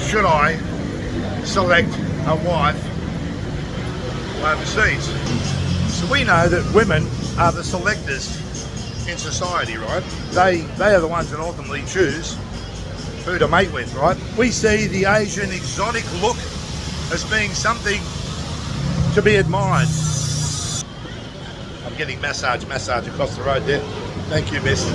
should I select a wife overseas? So we know that women are the selectors in society, right? They are the ones that ultimately choose who to mate with, right? We see the Asian exotic look as being something to be admired. I'm getting massage across the road there. Thank you, miss.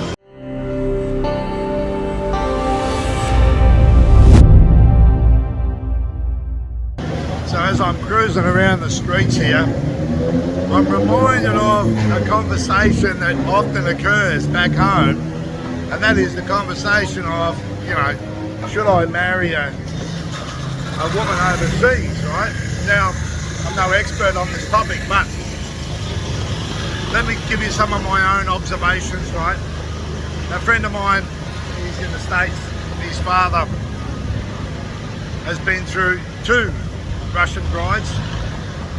So as I'm cruising around the streets here, I'm reminded of a conversation that often occurs back home, and that is the conversation of, should I marry a woman overseas, right? Now, I'm no expert on this topic, but let me give you some of my own observations, right? A friend of mine, he's in the States, his father has been through 2 Russian brides,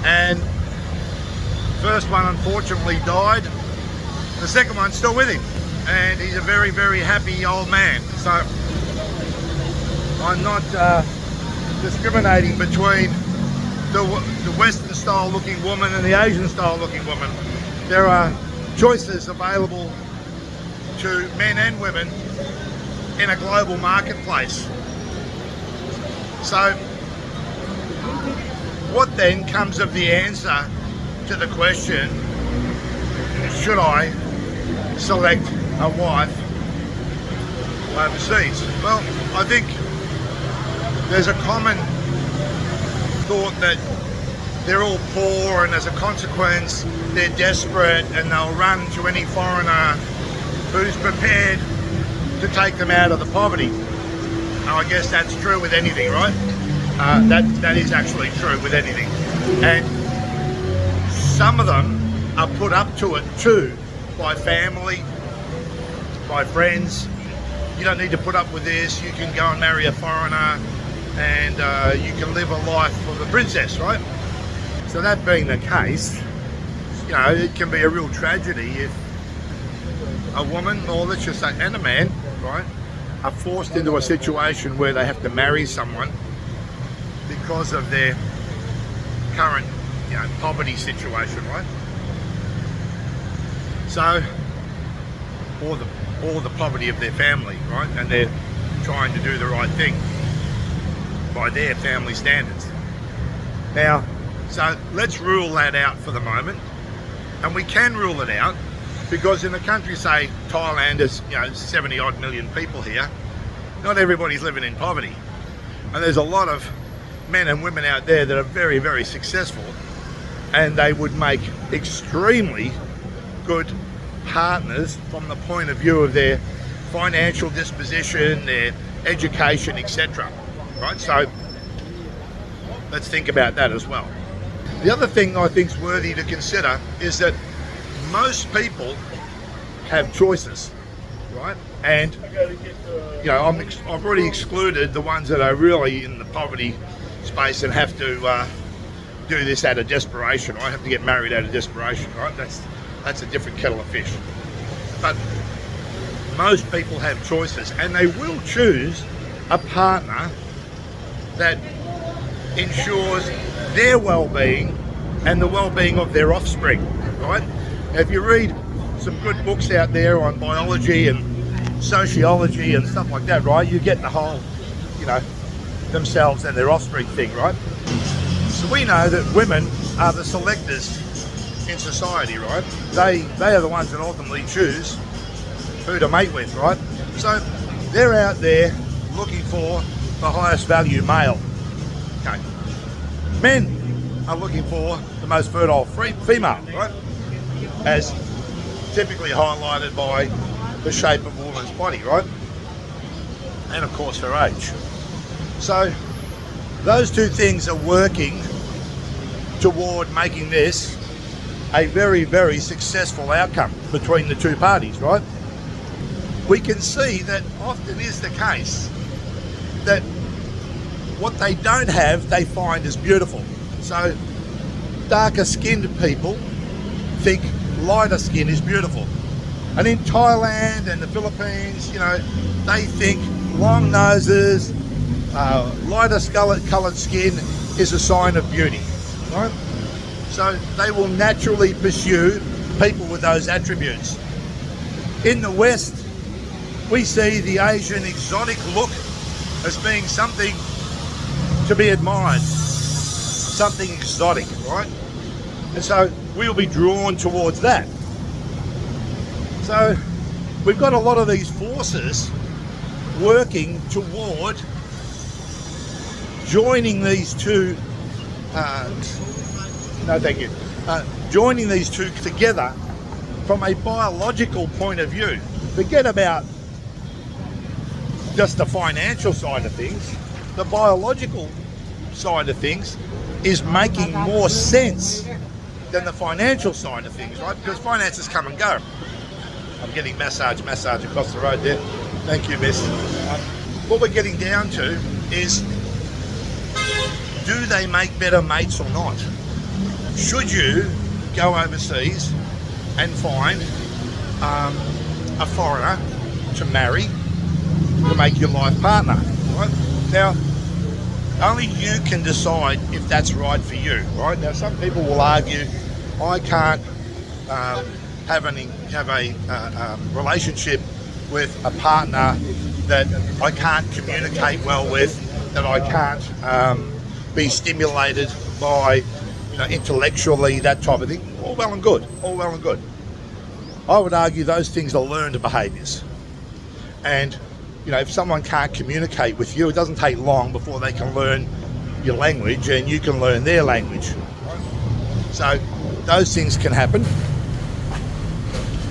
and first one unfortunately died. The second one's still with him, and he's a very, very happy old man. So I'm not discriminating between the Western style looking woman and the Asian style looking woman. There are choices available to men and women in a global marketplace. So what then comes of the answer to the question, should I select a wife overseas? Well, I think there's a common thought that they're all poor, and as a consequence they're desperate and they'll run to any foreigner who's prepared to take them out of the poverty. Now, I guess that's true with anything, right? That is actually true with anything. And some of them are put up to it too by family, by friends. You don't need to put up with this, you can go and marry a foreigner and you can live a life of a princess, right? So that being the case, it can be a real tragedy if a woman, or let's just say, and a man, right, are forced into a situation where they have to marry someone because of their current poverty situation, right? So, or the poverty of their family, right? And they're trying to do the right thing by their family standards. Now, so let's rule that out for the moment. And we can rule it out because in a country, say Thailand, there's 70 odd million people here. Not everybody's living in poverty. And there's a lot of men and women out there that are very, very successful, and they would make extremely good partners from the point of view of their financial disposition, their education, etc. Right? So let's think about that as well. The other thing I think is worthy to consider is that most people have choices, right? And I've already excluded the ones that are really in the poverty space and have to do this out of desperation. I have to get married out of desperation, right? That's a different kettle of fish. But most people have choices, and they will choose a partner that ensures their well-being and the well-being of their offspring, right? Now, if you read some good books out there on biology and sociology and stuff like that, right, you get the whole, themselves and their offspring thing, right? So we know that women are the selectors in society, right? They are the ones that ultimately choose who to mate with, right? So they're out there looking for the highest value male. Okay. Men are looking for the most fertile female, right? As typically highlighted by the shape of a woman's body, right? And of course her age. So those two things are working toward making this a very, very successful outcome between the two parties, right? We can see that often is the case that what they don't have, they find is beautiful. So darker skinned people think lighter skin is beautiful. And in Thailand and the Philippines, they think long noses, lighter coloured skin is a sign of beauty, right? So they will naturally pursue people with those attributes. In the West, we see the Asian exotic look as being something to be admired, something exotic, right? And so we'll be drawn towards that. So we've got a lot of these forces working toward joining these two, joining these two together from a biological point of view. Forget about just the financial side of things. The biological side of things is making more sense than the financial side of things, right? Because finances come and go. I'm getting massage across the road there. Thank you, miss. What we're getting down to is, do they make better mates or not? Should you go overseas and find a foreigner to marry, to make your life partner, right? Now, only you can decide if that's right for you, right? Now, some people will argue, I can't have a relationship with a partner that I can't communicate well with, that I can't be stimulated by, intellectually, that type of thing. All well and good, all well and good. I would argue those things are learned behaviours. And, if someone can't communicate with you, it doesn't take long before they can learn your language and you can learn their language. So those things can happen.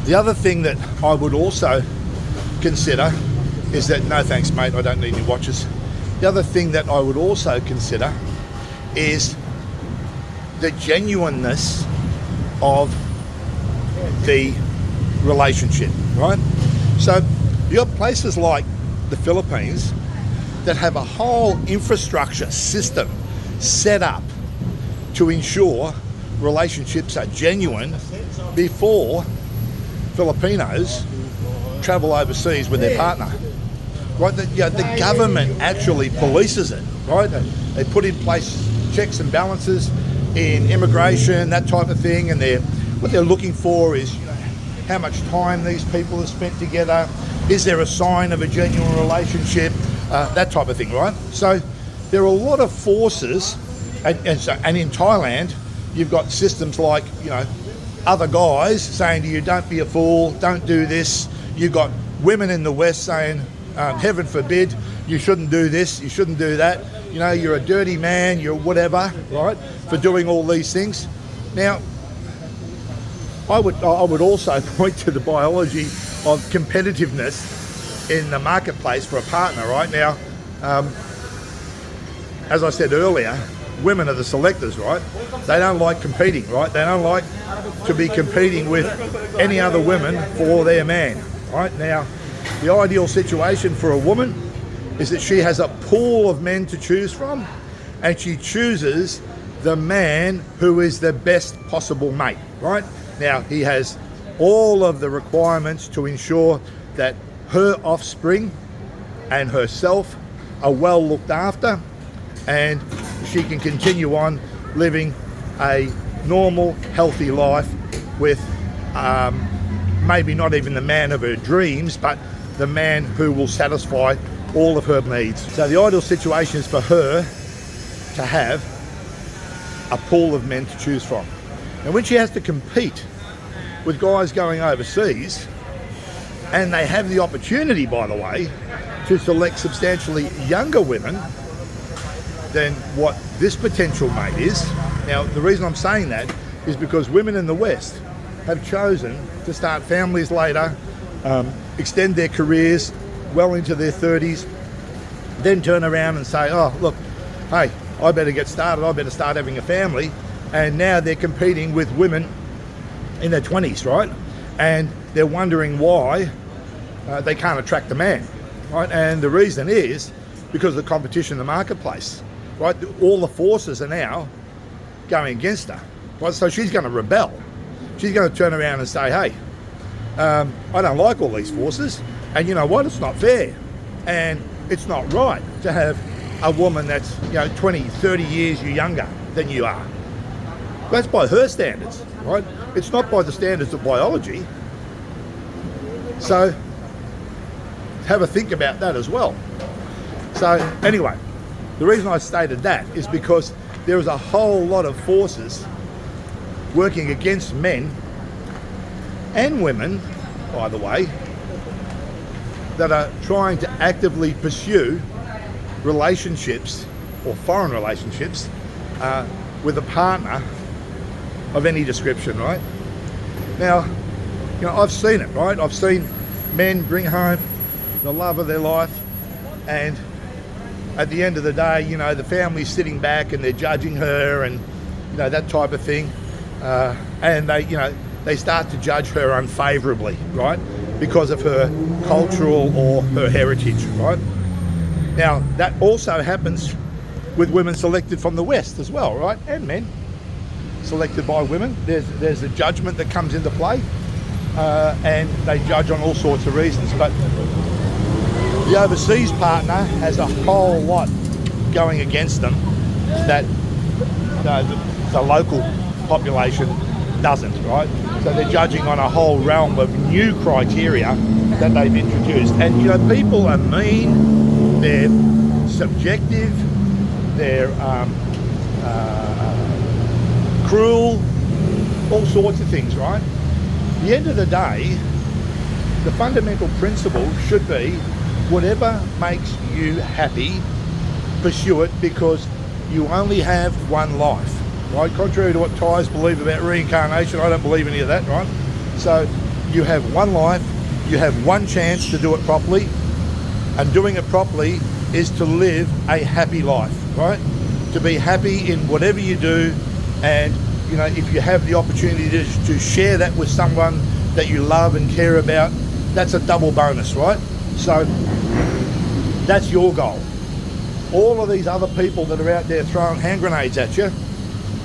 The other thing that I would also consider is that, no thanks mate, I don't need any watches. The other thing that I would also consider is the genuineness of the relationship, right? So you've got places like the Philippines that have a whole infrastructure system set up to ensure relationships are genuine before Filipinos travel overseas with their partner. Right, the government actually polices it, right? They put in place checks and balances in immigration, that type of thing, and what they're looking for is, how much time these people have spent together, is there a sign of a genuine relationship, that type of thing, right? So there are a lot of forces, and in Thailand, you've got systems like, other guys saying to you, don't be a fool, don't do this. You've got women in the West saying, heaven forbid, you shouldn't do this, you shouldn't do that. You're a dirty man, you're whatever, right, for doing all these things. Now, I would also point to the biology of competitiveness in the marketplace for a partner, right? Now, as I said earlier, women are the selectors, right? They don't like competing, right? They don't like to be competing with any other women for their man, right? Now, the ideal situation for a woman is that she has a pool of men to choose from, and she chooses the man who is the best possible mate, right? Now, he has all of the requirements to ensure that her offspring and herself are well looked after, and she can continue on living a normal, healthy life with maybe not even the man of her dreams, but the man who will satisfy all of her needs. So the ideal situation is for her to have a pool of men to choose from. And when she has to compete with guys going overseas, and they have the opportunity, by the way, to select substantially younger women than what this potential mate is. Now, the reason I'm saying that is because women in the West have chosen to start families later, extend their careers well into their 30s, then turn around and say, oh, look, hey, I better get started, I better start having a family. And now they're competing with women in their 20s, right? And they're wondering why they can't attract a man, right? And the reason is because of the competition in the marketplace, right? All the forces are now going against her, right? So she's going to rebel. She's going to turn around and say, hey, I don't like all these forces, and you know what? It's not fair, and it's not right to have a woman that's 20, 30 years younger than you are. That's by her standards, right? It's not by the standards of biology. So have a think about that as well. So anyway, the reason I stated that is because there is a whole lot of forces working against men and women, by the way, that are trying to actively pursue relationships or foreign relationships with a partner of any description, right? Now, I've seen it, right? I've seen men bring home the love of their life, and at the end of the day, the family's sitting back and they're judging her and, that type of thing. And they start to judge her unfavourably, right? Because of her cultural or her heritage, right? Now, that also happens with women selected from the West as well, right? And men selected by women. There's a judgment that comes into play, and they judge on all sorts of reasons. But the overseas partner has a whole lot going against them that the local population doesn't, right? So they're judging on a whole realm of new criteria that they've introduced. And, people are mean, they're subjective, they're cruel, all sorts of things, right? At the end of the day, the fundamental principle should be whatever makes you happy, pursue it, because you only have one life, right? Contrary to what Thais believe about reincarnation, I don't believe any of that, right? So you have one life, you have one chance to do it properly, and doing it properly is to live a happy life, right? To be happy in whatever you do, and if you have the opportunity to share that with someone that you love and care about, that's a double bonus, right? So that's your goal. All of these other people that are out there throwing hand grenades at you,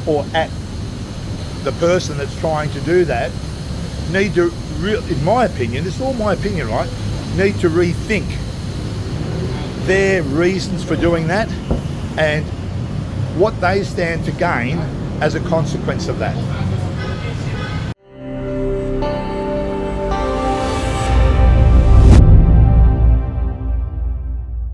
or at the person that's trying to do that, need to, in my opinion, it's all my opinion, right, need to rethink their reasons for doing that and what they stand to gain as a consequence of that.